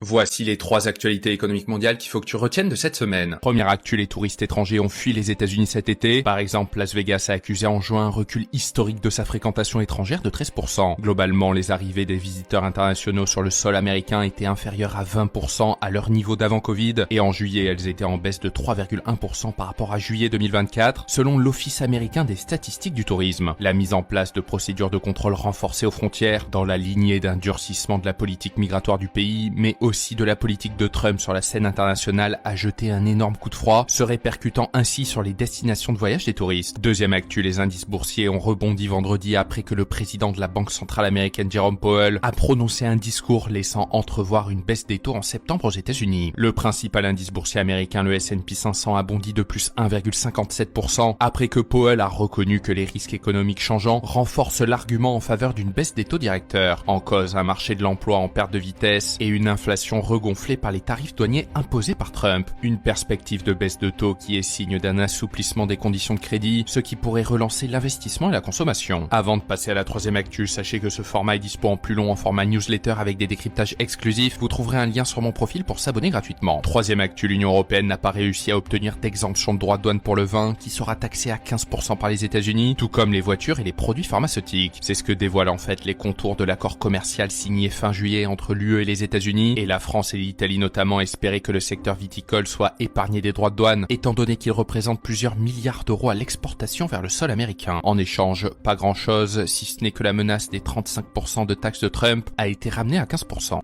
Voici les 3 actualités économiques mondiales qu'il faut que tu retiennes de cette semaine. Première actu, les touristes étrangers ont fui les États-Unis cet été. Par exemple, Las Vegas a accusé en juin un recul historique de sa fréquentation étrangère de 13%. Globalement, les arrivées des visiteurs internationaux sur le sol américain étaient inférieures à 20% à leur niveau d'avant Covid, et en juillet, elles étaient en baisse de 3,1% par rapport à juillet 2024, selon l'Office américain des statistiques du tourisme. La mise en place de procédures de contrôle renforcées aux frontières, dans la lignée d'un durcissement de la politique migratoire du pays, mais aussi de la politique de Trump sur la scène internationale, a jeté un énorme coup de froid, se répercutant ainsi sur les destinations de voyage des touristes. Deuxième actu, les indices boursiers ont rebondi vendredi après que le président de la Banque centrale américaine Jerome Powell a prononcé un discours laissant entrevoir une baisse des taux en septembre aux États-Unis. Le principal indice boursier américain, le S&P 500, a bondi de plus 1,57% après que Powell a reconnu que les risques économiques changeants renforcent l'argument en faveur d'une baisse des taux directeurs. En cause, un marché de l'emploi en perte de vitesse et une inflation regonflée par les tarifs douaniers imposés par Trump. Une perspective de baisse de taux qui est signe d'un assouplissement des conditions de crédit, ce qui pourrait relancer l'investissement et la consommation. Avant de passer à la troisième actu, sachez que ce format est dispo en plus long en format newsletter avec des décryptages exclusifs. Vous trouverez un lien sur mon profil pour s'abonner gratuitement. Troisième actu, l'Union européenne n'a pas réussi à obtenir d'exemption de droits de douane pour le vin, qui sera taxé à 15% par les États-Unis, tout comme les voitures et les produits pharmaceutiques. C'est ce que dévoilent en fait les contours de l'accord commercial signé fin juillet entre l'UE et les États-Unis, et la France et l'Italie notamment espéraient que le secteur viticole soit épargné des droits de douane, étant donné qu'il représente plusieurs milliards d'euros à l'exportation vers le sol américain. En échange, pas grand chose, si ce n'est que la menace des 35% de taxes de Trump a été ramenée à 15%.